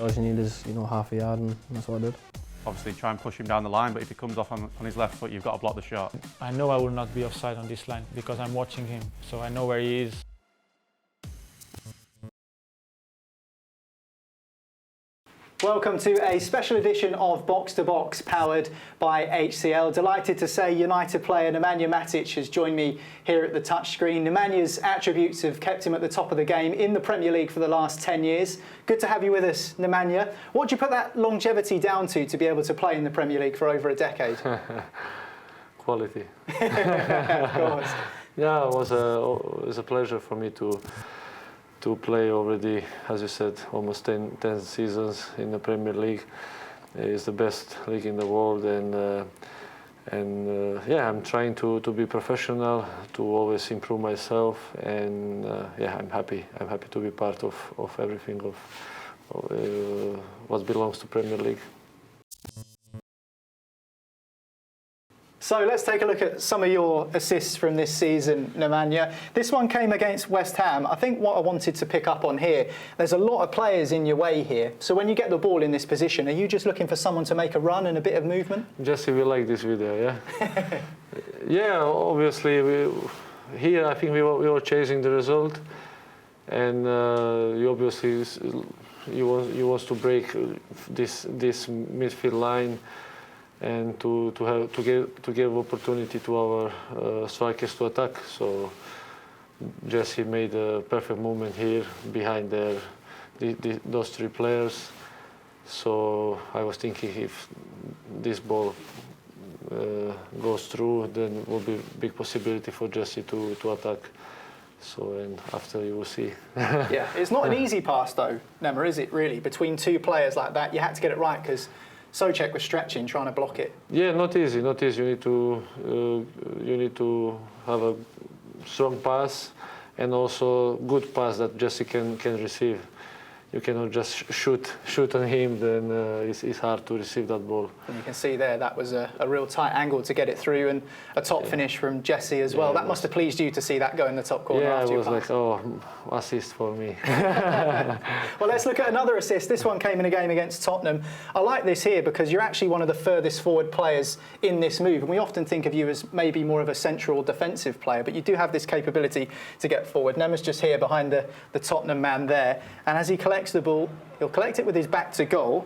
All you need is, half a yard, and that's what I did. Obviously try and push him down the line, but if he comes off on his left foot, you've got to block the shot. I know I will not be offside on this line because I'm watching him, so I know where he is. Welcome to a special edition of Box to Box powered by HCL. Delighted to say United player Nemanja Matic has joined me here at the touchscreen. Nemanja's attributes have kept him at the top of the game in the Premier League for the last 10 years. Good to have you with us, Nemanja. What do you put that longevity down to be able to play in the Premier League for over a decade? Quality. Of course. Yeah, it was a pleasure for me to play already, as you said, almost 10 seasons in the Premier League. It's the best league in the world, and yeah, I'm trying to be professional, to always improve myself, and yeah, I'm happy to be part of everything of what belongs to Premier League. So let's take a look at some of your assists from this season, Nemanja. This one came against West Ham. I think what I wanted to pick up on here, there's a lot of players in your way here. So when you get the ball in this position, are you just looking for someone to make a run and a bit of movement? Jesse will like this video, yeah? Yeah, obviously, here I think we were chasing the result. And you want to break this midfield line, and to give opportunity to our strikers to attack. So Jesse made a perfect movement here behind those three players. So I was thinking if this ball goes through, then it will be a big possibility for Jesse to attack. So, and after you will see. Yeah, it's not an easy pass though, Nema, is it really? Between two players like that, you had to get it right because Souček was stretching, trying to block it. Yeah, not easy. You need to have a strong pass and also good pass that Jesse can receive. You cannot just shoot on him, then it's hard to receive that ball. And you can see there that was a real tight angle to get it through, and a top finish from Jesse as well. That must have pleased you to see that go in the top corner. Yeah, after it was your like, oh, assist for me. Well, let's look at another assist. This one came in a game against Tottenham. I like this here because you're actually one of the furthest forward players in this move, and we often think of you as maybe more of a central defensive player, but you do have this capability to get forward. Nema's just here behind the Tottenham man there, and as he collects the ball, he'll collect it with his back to goal,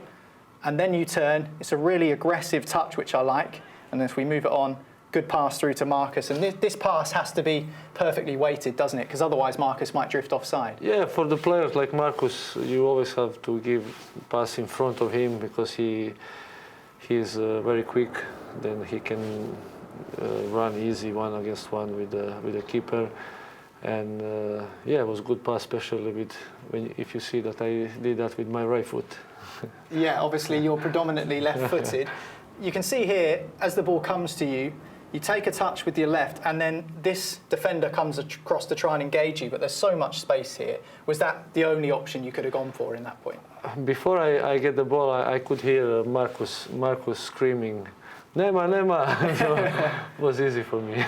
and then you turn. It's a really aggressive touch, which I like. And then if we move it on, good pass through to Marcus. And this pass has to be perfectly weighted, doesn't it? Because otherwise Marcus might drift offside. Yeah, for the players like Marcus, you always have to give pass in front of him because he's very quick. Then he can run easy 1-against-1 with the keeper. And yeah, it was a good pass, especially if you see that I did that with my right foot. Yeah, obviously you're predominantly left-footed. You can see here, as the ball comes to you, you take a touch with your left, and then this defender comes across to try and engage you, but there's so much space here. Was that the only option you could have gone for in that point? Before I get the ball, I could hear Marcus screaming, "Nema, Nema!" So it was easy for me.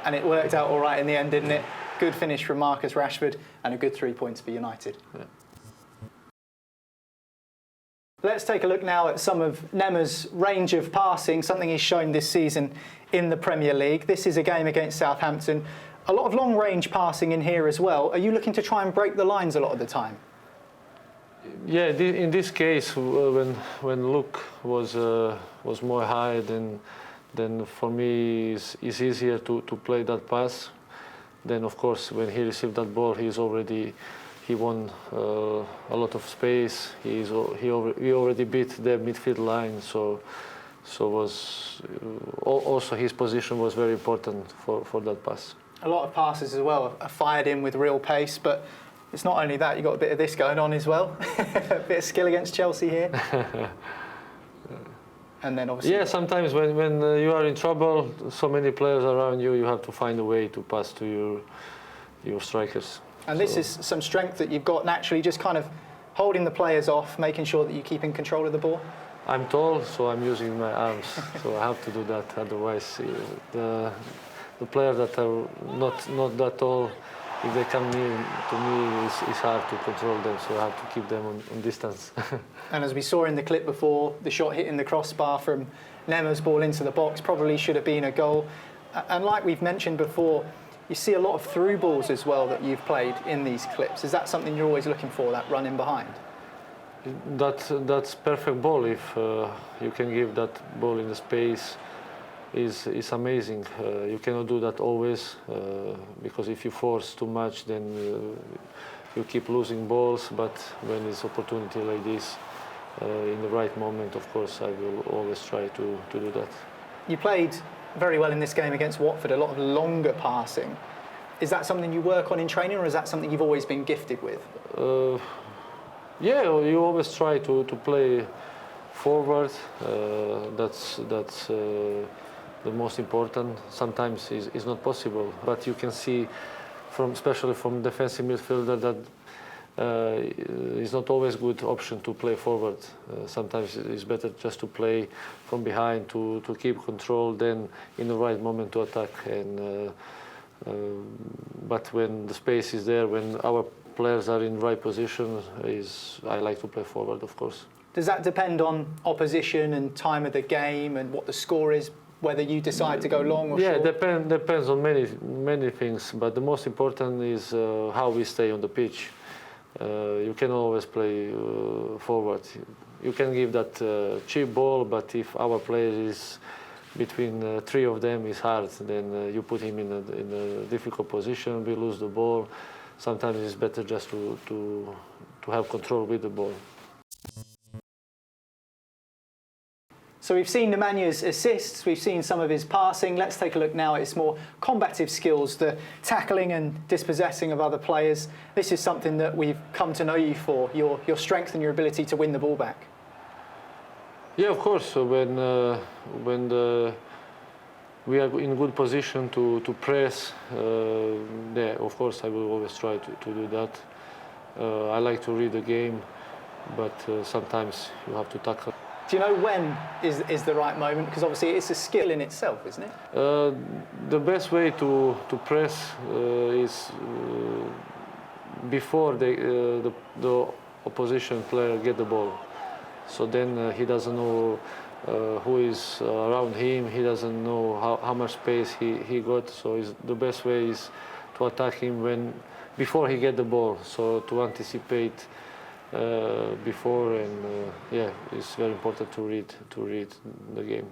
And it worked out all right in the end, didn't it? Good finish from Marcus Rashford and a good 3 points for United. Yeah. Let's take a look now at some of Nema's range of passing, something he's shown this season in the Premier League. This is a game against Southampton. A lot of long-range passing in here as well. Are you looking to try and break the lines a lot of the time? Yeah, in this case, when Luke was more high, then for me it's easier to play that pass. Then of course when he received that ball, he won a lot of space. He already beat the midfield line, so was also his position was very important for that pass. A lot of passes as well are fired in with real pace, but it's not only that, you've got a bit of this going on as well. A bit of skill against Chelsea here. And then obviously, yeah, sometimes when you are in trouble, so many players around you, you have to find a way to pass to your strikers. And this is some strength that you've got naturally, just kind of holding the players off, making sure that you keep in control of the ball. I'm tall, so I'm using my arms, so I have to do that. Otherwise, the players that are not that tall, if they come near to me, it's hard to control them, so I have to keep them on distance. And as we saw in the clip before, the shot hitting the crossbar from Nema's ball into the box probably should have been a goal. And like we've mentioned before, you see a lot of through balls as well that you've played in these clips. Is that something you're always looking for, that run in behind? That's perfect ball. If you can give that ball in the space, is amazing. You cannot do that always because if you force too much, then you keep losing balls. But when it's opportunity like this, in the right moment, of course, I will always try to do that. You played very well in this game against Watford, a lot of longer passing. Is that something you work on in training, or is that something you've always been gifted with? Yeah, you always try to play forward. That's the most important. Sometimes it's not possible, but you can see, especially from defensive midfielder, that it's not always a good option to play forward. Sometimes it's better just to play from behind to keep control, then in the right moment to attack. But when the space is there, when our players are in the right position, I like to play forward, of course. Does that depend on opposition and time of the game and what the score is, whether you decide to go long or short? Yeah, depends on many things, but the most important is how we stay on the pitch. You can always play forward. You can give that cheap ball, but if our player is between three of them, is hard. Then you put him in a difficult position. We lose the ball. Sometimes it's better just to have control with the ball. So we've seen Nemanja's assists, we've seen some of his passing. Let's take a look now at his more combative skills, the tackling and dispossessing of other players. This is something that we've come to know you for, your strength and your ability to win the ball back. Yeah, of course. So when we are in good position to press, yeah, of course I will always try to do that. I like to read the game, but sometimes you have to tackle. Do you know when is the right moment? Because obviously it's a skill in itself, isn't it? The best way to press is before the opposition player get the ball. So then he doesn't know who is around him. He doesn't know how much space he got. So the best way is to attack him before he get the ball. So to anticipate before, and yeah, it's very important to read the game.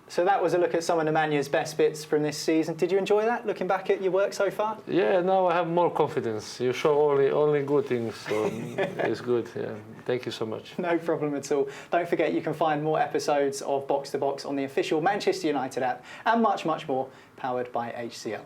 So that was a look at some of Nemanja's best bits from this season. Did you enjoy that, looking back at your work so far? Yeah, now I have more confidence. You show only good things, so it's good. Yeah, thank you so much. No problem at all. Don't forget you can find more episodes of Box to Box on the official Manchester United app and much more powered by HCL.